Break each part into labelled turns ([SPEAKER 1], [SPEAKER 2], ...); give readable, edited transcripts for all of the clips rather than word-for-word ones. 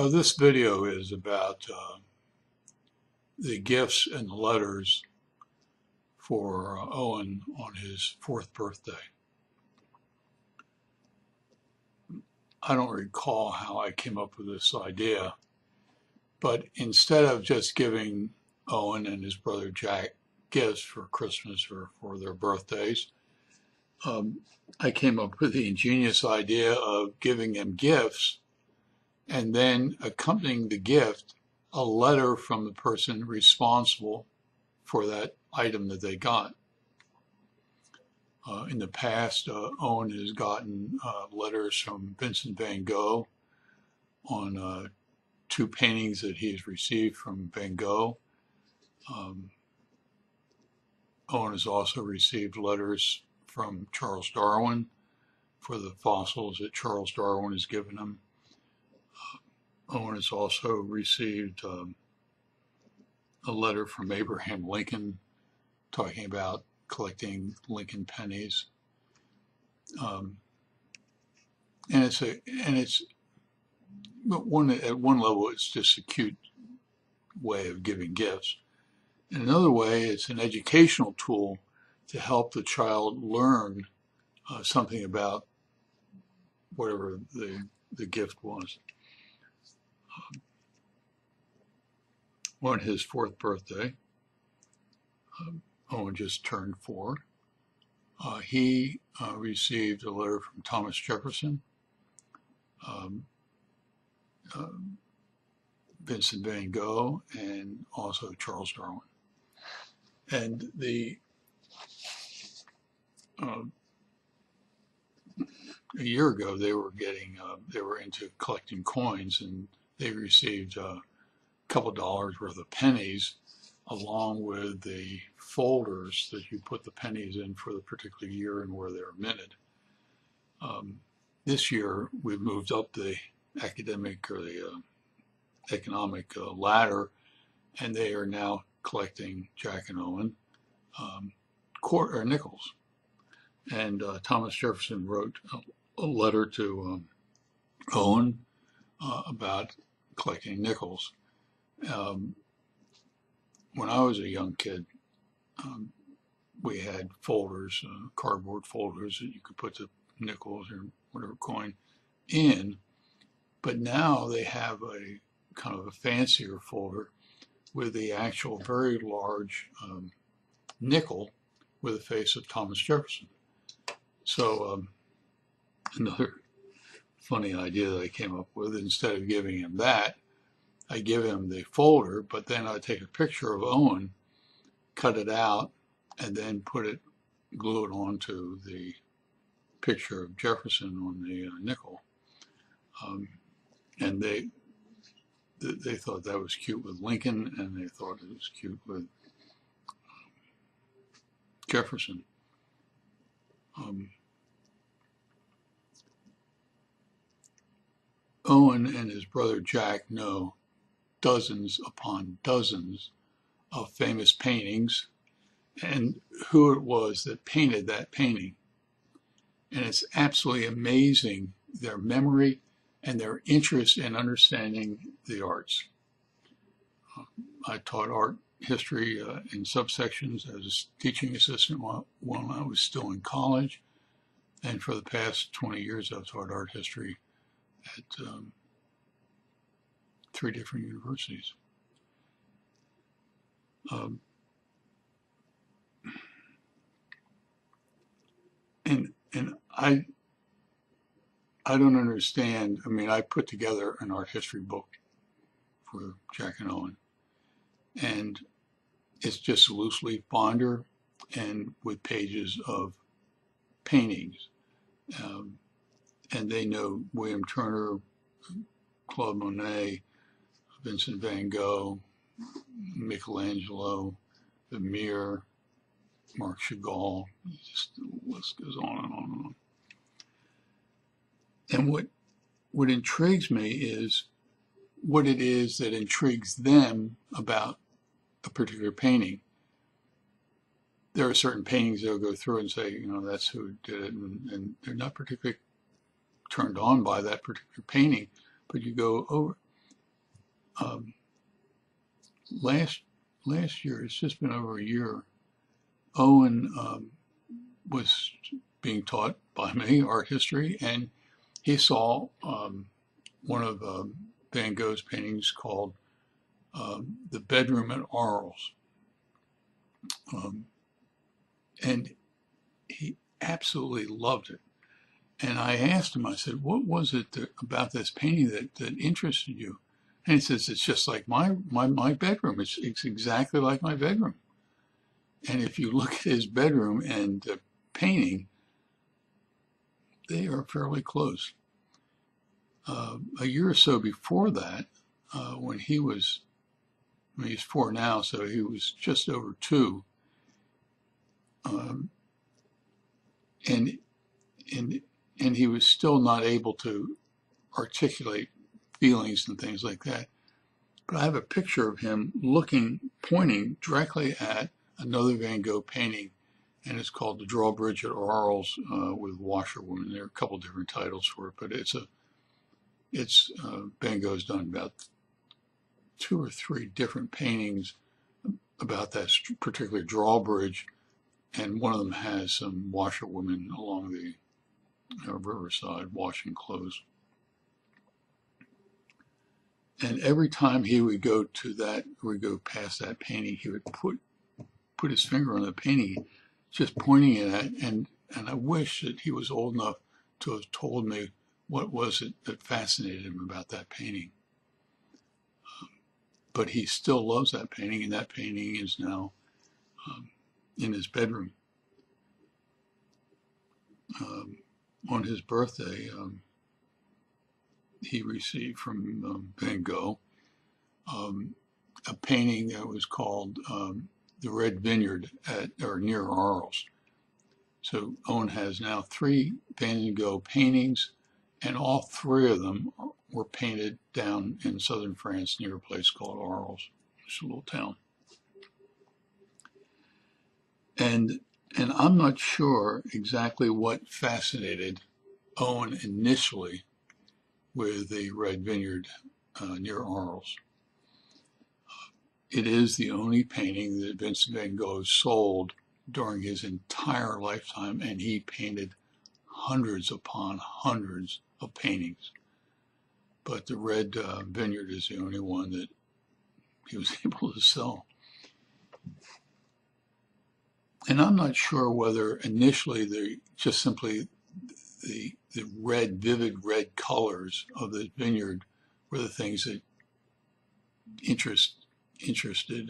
[SPEAKER 1] This video is about the gifts and the letters for Owen on his 4th birthday. I don't recall how I came up with this idea, but instead of just giving Owen and his brother Jack gifts for Christmas or for their birthdays, I came up with the ingenious idea of giving them gifts and then accompanying the gift a letter from the person responsible for that item that they got. In the past, Owen has gotten letters from Vincent van Gogh on 2 paintings that he has received from Van Gogh. Owen has also received letters from Charles Darwin for the fossils that Charles Darwin has given him. Owen has also received a letter from Abraham Lincoln talking about collecting Lincoln pennies. And it's at one level, it's just a cute way of giving gifts. In another way, it's an educational tool to help the child learn something about whatever the gift was. On his 4th birthday, Owen just turned 4. He received a letter from Thomas Jefferson, Vincent van Gogh, and also Charles Darwin. And a year ago, they were into collecting coins, and they received a couple dollars worth of pennies along with the folders that you put the pennies in for the particular year and where they were minted. This year, we've moved up the academic or the economic ladder, and they are now collecting, Jack and Owen, nickels. And Thomas Jefferson wrote a letter to Owen about collecting nickels. When I was a young kid, we had folders, cardboard folders that you could put the nickels or whatever coin in, but now they have a kind of a fancier folder with the actual very large nickel with the face of Thomas Jefferson. So another funny idea that I came up with, instead of giving him that, I give him the folder, but then I take a picture of Owen, cut it out, and then glue it onto the picture of Jefferson on the nickel. And they thought that was cute with Lincoln, and they thought it was cute with Jefferson. Owen and his brother Jack know dozens upon dozens of famous paintings and who it was that painted that painting. And it's absolutely amazing, their memory and their interest in understanding the arts. I taught art history in subsections as a teaching assistant while I was still in college. And for the past 20 years, I've taught art history at 3 different universities. And I don't understand. I mean, I put together an art history book for Jack and Owen, and it's just a loose leaf binder and with pages of paintings. And they know William Turner, Claude Monet, Vincent van Gogh, Michelangelo, Vermeer, Marc Chagall, just the list goes on and on and on. And what intrigues me is what it is that intrigues them about a particular painting. There are certain paintings they'll go through and say, that's who did it, and they're not particularly turned on by that particular painting, but you go over. Um, last year, it's just been over a year, Owen was being taught by me art history, and he saw one of Van Gogh's paintings called The Bedroom at Arles. Um, and he absolutely loved it. And I asked him, I said, what was it about this painting that interested you? And he says, it's just like my bedroom. It's exactly like my bedroom. And if you look at his bedroom and the painting, they are fairly close. A year or so before that, when he's 4 now, so he was just over 2. Um, and, and, and he was still not able to articulate feelings and things like that. But I have a picture of him pointing directly at another Van Gogh painting, and it's called The Drawbridge at Arles with Washerwoman. There are a couple different titles for it, but it's Van Gogh's done about 2 or 3 different paintings about that particular drawbridge, and one of them has some washerwomen along the riverside washing clothes. And every time he would go past that painting, he would put his finger on the painting, just pointing it at, and I wish that he was old enough to have told me what was it that fascinated him about that painting. But he still loves that painting, and that painting is now in his bedroom. On his birthday, he received from Van Gogh a painting that was called The Red Vineyard near Arles. So Owen has now 3 Van Gogh paintings, and all 3 of them were painted down in southern France near a place called Arles. It's a little town. And I'm not sure exactly what fascinated Owen initially with the Red Vineyard near Arles. It is the only painting that Vincent van Gogh sold during his entire lifetime, and he painted hundreds upon hundreds of paintings. But the Red Vineyard is the only one that he was able to sell. And I'm not sure whether initially just simply the red, vivid red colors of the vineyard were the things that interested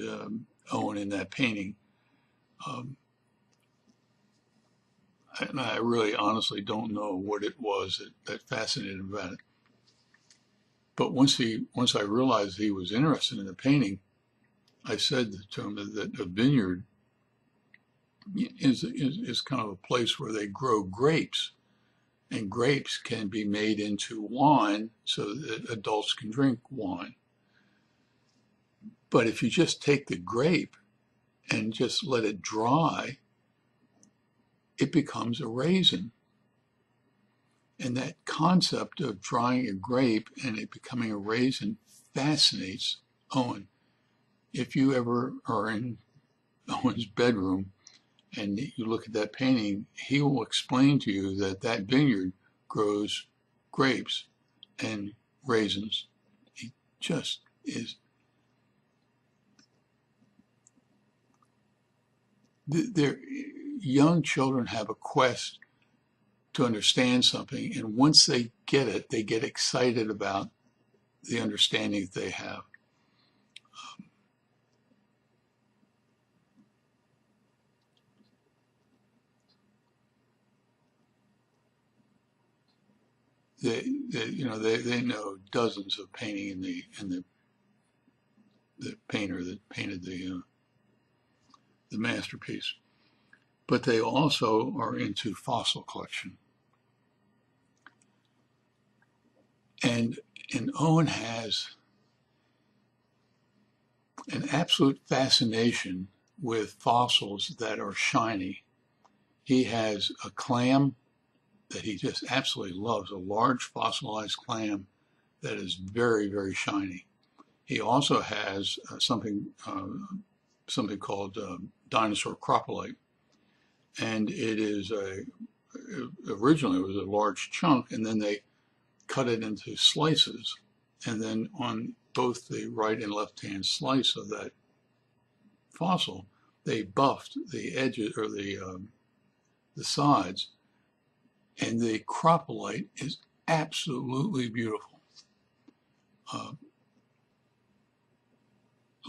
[SPEAKER 1] Owen in that painting. And I really honestly don't know what it was that fascinated him about it. But once I realized he was interested in the painting, I said to him that a vineyard is kind of a place where they grow grapes, and grapes can be made into wine so that adults can drink wine. But if you just take the grape and just let it dry, it becomes a raisin. And that concept of drying a grape and it becoming a raisin fascinates Owen. If you ever are in Owen's bedroom and you look at that painting, he will explain to you that vineyard grows grapes and raisins. He just is. Young children have a quest to understand something, and once they get it, they get excited about the understanding that they have. They know dozens of painting in the painter that painted the masterpiece, but they also are into fossil collection. And Owen has an absolute fascination with fossils that are shiny. He has a clam that he just absolutely loves, a large fossilized clam that is very, very shiny. He also has something called dinosaur cropolite, and it is originally it was a large chunk, and then they cut it into slices, and then on both the right and left hand slice of that fossil, they buffed the edges or the sides, and the cropolite is absolutely beautiful. A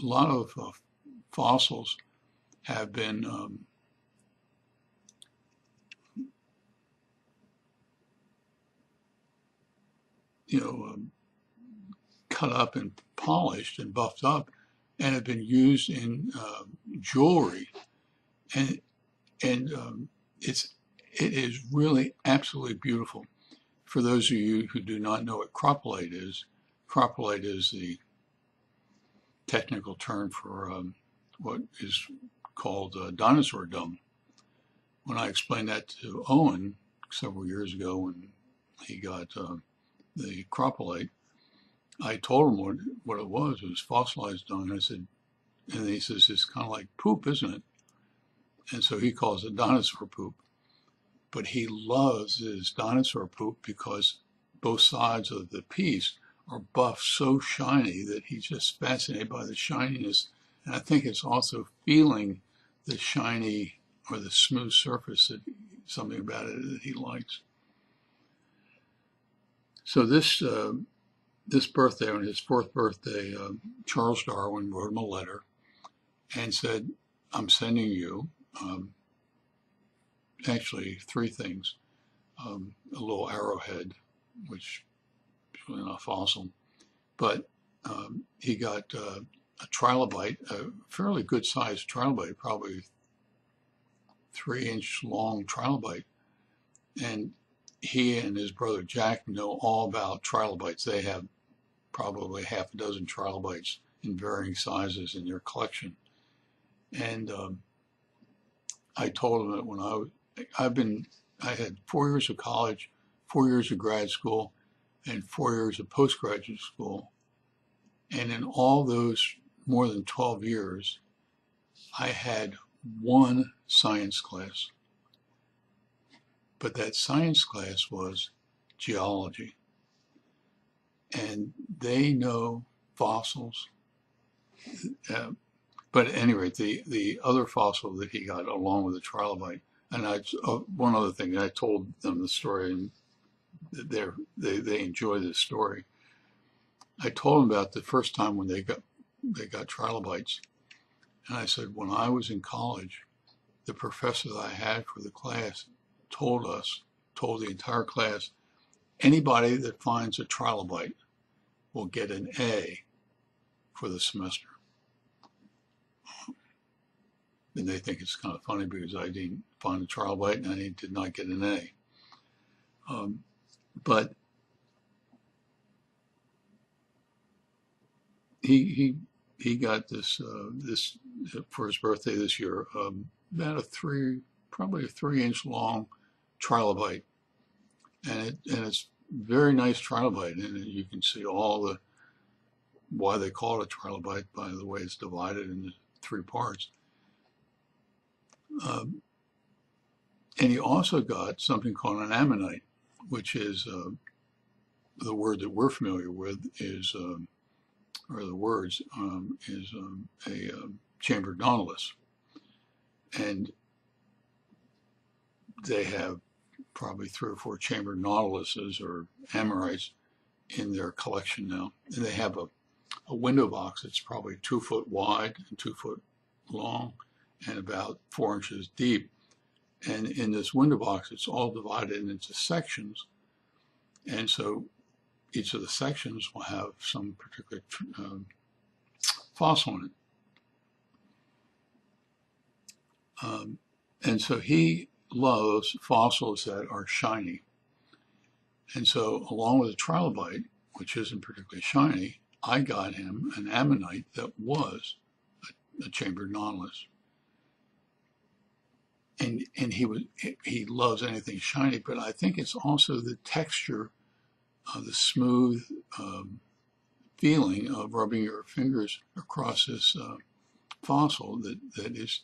[SPEAKER 1] lot of fossils have been cut up and polished and buffed up, and have been used in jewelry, and it is really absolutely beautiful. For those of you who do not know what cropolite is the technical term for what is called dinosaur dung. When I explained that to Owen several years ago when he got the cropolite, I told him what it was. It was fossilized dung. I said, and he says, it's kind of like poop, isn't it? And so he calls it dinosaur poop. But he loves his dinosaur poop because both sides of the piece are buffed so shiny that he's just fascinated by the shininess. And I think it's also feeling the shiny or the smooth surface, that something about it that he likes. So this birthday, on his 4th birthday, Charles Darwin wrote him a letter and said, I'm sending you actually 3 things. A little arrowhead, which is really not fossil, but he got a trilobite, a fairly good sized trilobite, probably 3-inch long trilobite. And he and his brother Jack know all about trilobites. They have probably half a dozen trilobites in varying sizes in their collection. And I told him that when I had 4 years of college, 4 years of grad school, and 4 years of postgraduate school. And in all those more than 12 years, I had 1 science class. But that science class was geology. And they know fossils. But at any rate, the other fossil that he got along with the trilobite, and one other thing, I told them the story, and they enjoy this story. I told them about the first time when they got trilobites, and I said, when I was in college, the professor that I had for the class told the entire class, anybody that finds a trilobite will get an A for the semester. And they think it's kind of funny because I didn't find a trilobite and I did not get an A. But he got this for his birthday this year, about probably a 3-inch long trilobite, and it's very nice trilobite, and you can see all why they call it a trilobite by the way it's divided into 3 parts. And he also got something called an ammonite, which is the word that we're familiar with is, or the words, is a chambered nautilus. And they have probably 3 or 4 chambered nautiluses or ammonites in their collection now. And they have a window box that's probably 2 foot wide and 2 foot long and about 4 inches deep. And in this window box, it's all divided into sections. And so each of the sections will have some particular fossil in it. And so he loves fossils that are shiny. And so along with a trilobite, which isn't particularly shiny, I got him an ammonite that was a chambered nautilus. And he loves anything shiny, but I think it's also the texture, the smooth feeling of rubbing your fingers across this fossil that is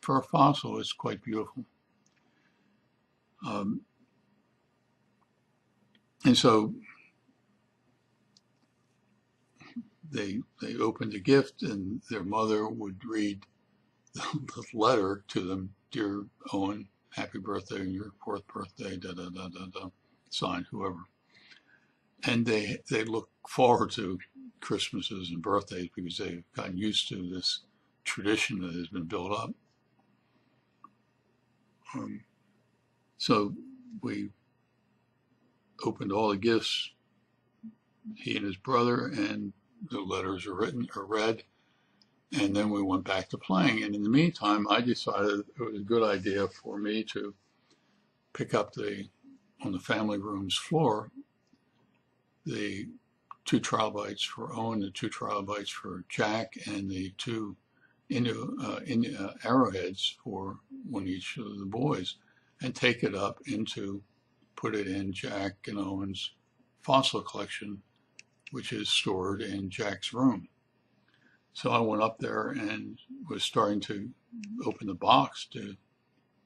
[SPEAKER 1] for a fossil, it's quite beautiful. And so they opened the gift, and their mother would read the letter to them. Dear Owen, happy birthday on your 4th birthday, da da da da da, signed whoever. And they look forward to Christmases and birthdays because they've gotten used to this tradition that has been built up. So we opened all the gifts, he and his brother, and the letters are read, and then we went back to playing. And in the meantime, I decided it was a good idea for me to pick up on the family room's floor, the 2 trilobites for Owen, the 2 trilobites for Jack, and the 2 arrowheads for one each of the boys, and take it up put it in Jack and Owen's fossil collection, which is stored in Jack's room. So I went up there and was starting to open the box to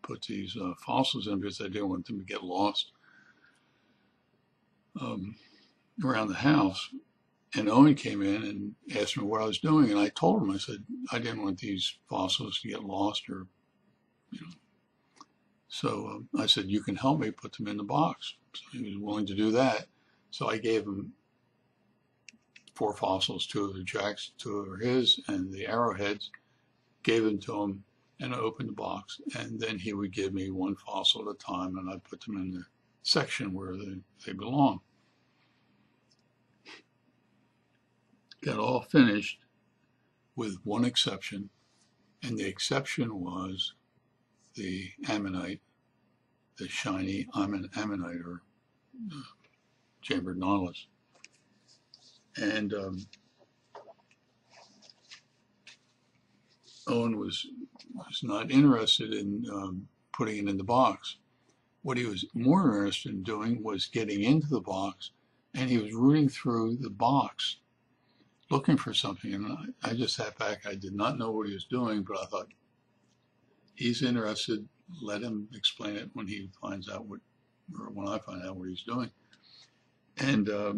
[SPEAKER 1] put these fossils in because I didn't want them to get lost around the house. And Owen came in and asked me what I was doing, and I told him, I said, I didn't want these fossils to get lost or, you know. So I said, you can help me put them in the box. So he was willing to do that. So I gave him 4 fossils, 2 of Jack's, 2 of his, and the arrowheads, gave them to him, and I opened the box. And then he would give me 1 fossil at a time, and I'd put them in the section where they belong. Got all finished with 1 exception, and the exception was the ammonite, the shiny ammonite or chambered nautilus. And Owen was not interested in putting it in the box. What he was more interested in doing was getting into the box, and he was rooting through the box looking for something. And I just sat back. I did not know what he was doing, but I thought, he's interested. Let him explain it when he finds out or when I find out what he's doing. And a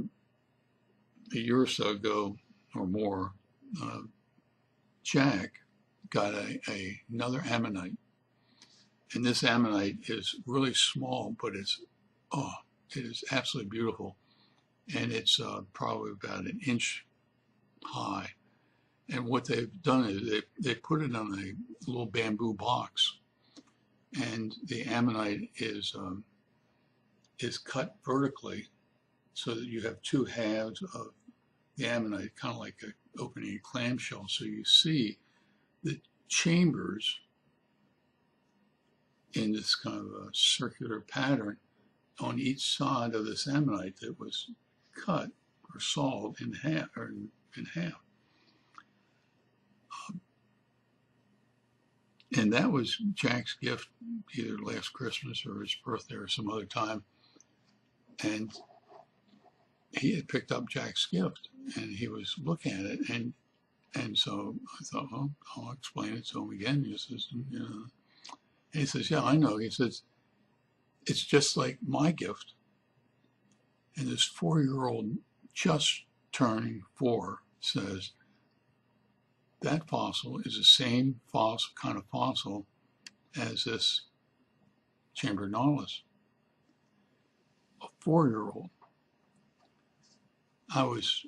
[SPEAKER 1] year or so ago or more, Jack got another ammonite. And this ammonite is really small, but it is absolutely beautiful. And it's probably about 1 inch high. And what they've done is they put it on a little bamboo box, and the ammonite is cut vertically so that you have 2 halves of the ammonite, kind of like opening a clamshell. So you see the chambers in this kind of a circular pattern on each side of this ammonite that was cut or sawed in half. And that was Jack's gift, either last Christmas or his birthday or some other time. And he had picked up Jack's gift, and he was looking at it, and so I thought, well, I'll explain it to him again. He says, you know. And he says, yeah, I know. He says, it's just like my gift. And this 4-year-old, just turning 4, says, that fossil is the same kind of fossil as this chambered nautilus. A 4-year-old. I was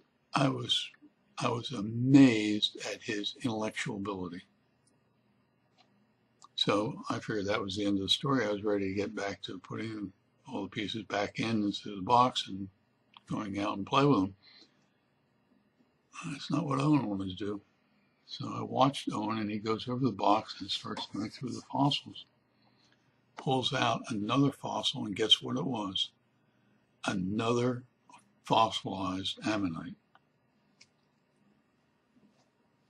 [SPEAKER 1] amazed at his intellectual ability. So I figured that was the end of the story. I was ready to get back to putting all the pieces back into the box and going out and play with them. That's not what Owen wanted to do. So I watched Owen, and he goes over the box and starts going through the fossils. Pulls out another fossil, and guess what it was? Another fossilized ammonite.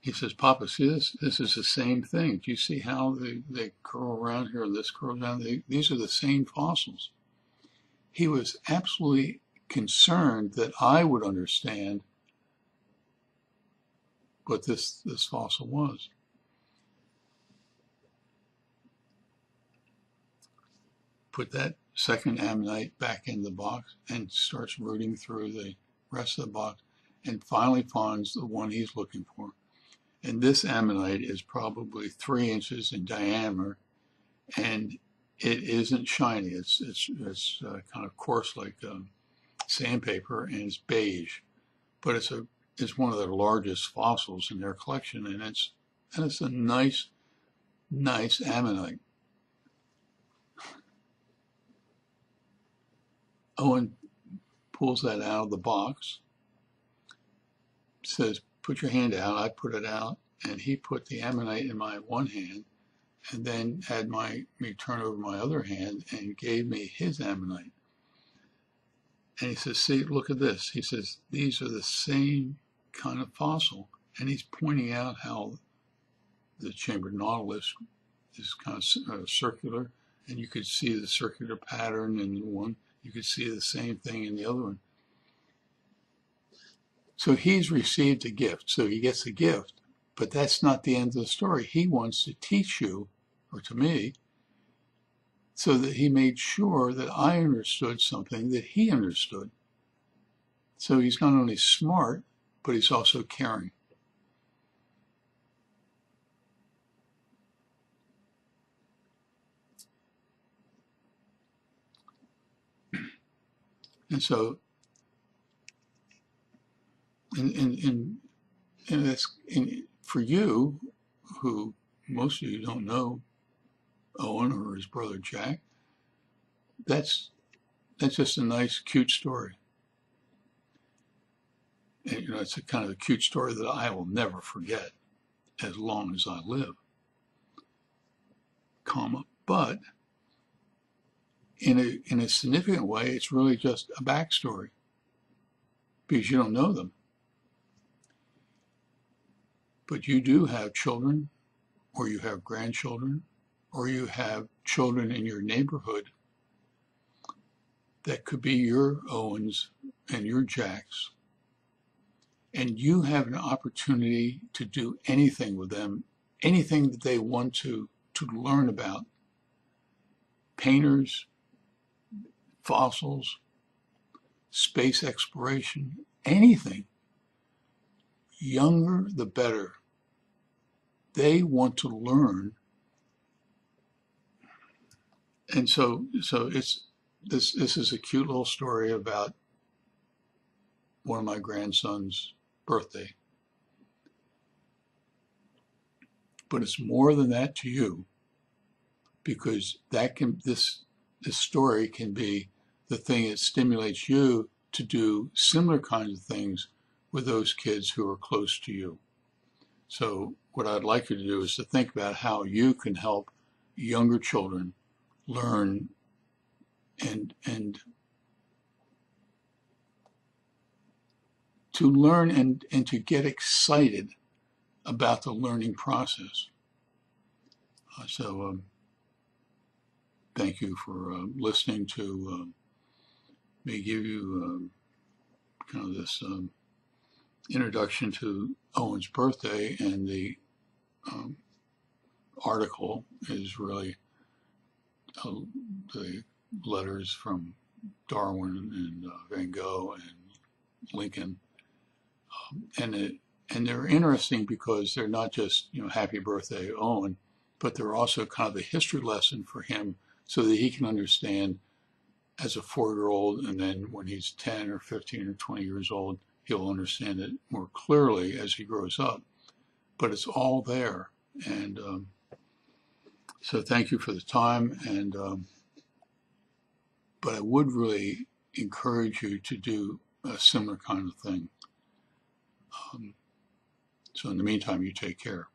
[SPEAKER 1] He says, Papa, see this? This is the same thing. Do you see how they curl around here? This curls around. These are the same fossils. He was absolutely concerned that I would understand what this fossil was. Put that second ammonite back in the box and starts rooting through the rest of the box and finally finds the one he's looking for. And this ammonite is probably 3 inches in diameter, and it isn't shiny. It's kind of coarse like sandpaper, and it's beige. But it's one of their largest fossils in their collection, and it's a nice ammonite. Owen pulls that out of the box, says, "Put your hand out." I put it out, and he put the ammonite in my one hand, and then had me turn over my other hand and gave me his ammonite. And he says, "See, look at this." He says, "These are the same kind of fossil." And he's pointing out how the chambered nautilus is kind of circular, and you could see the circular pattern in the one. You could see the same thing in the other one. So he's received a gift. So he gets a gift, but that's not the end of the story. He wants to teach you, or to me, so that he made sure that I understood something that he understood. So he's not only smart, but he's also caring. And so, and that's for you, who most of you don't know Owen or his brother Jack. That's just a nice, cute story. And it's a kind of a cute story that I will never forget as long as I live. But in a significant way, it's really just a backstory because you don't know them. But you do have children, or you have grandchildren, or you have children in your neighborhood that could be your Owens and your Jacks. And you have an opportunity to do anything with them, anything that they want to learn about. Painters, fossils, space exploration, anything. Younger, the better. They want to learn. And so this is a cute little story about one of my grandson's birthday. But it's more than that to you, because this story can be the thing that stimulates you to do similar kinds of things with those kids who are close to you. So what I'd like you to do is to think about how you can help younger children learn and to learn and to get excited about the learning process. Thank you for listening to me give you kind of this introduction to Owen's birthday, and the article is really the letters from Darwin and Van Gogh and Lincoln, and they're interesting because they're not just happy birthday Owen, but they're also kind of a history lesson for him, so that he can understand as a 4-year-old, and then when he's 10 or 15 or 20 years old, he'll understand it more clearly as he grows up. But it's all there, and so thank you for the time. And but I would really encourage you to do a similar kind of thing. So in the meantime, you take care.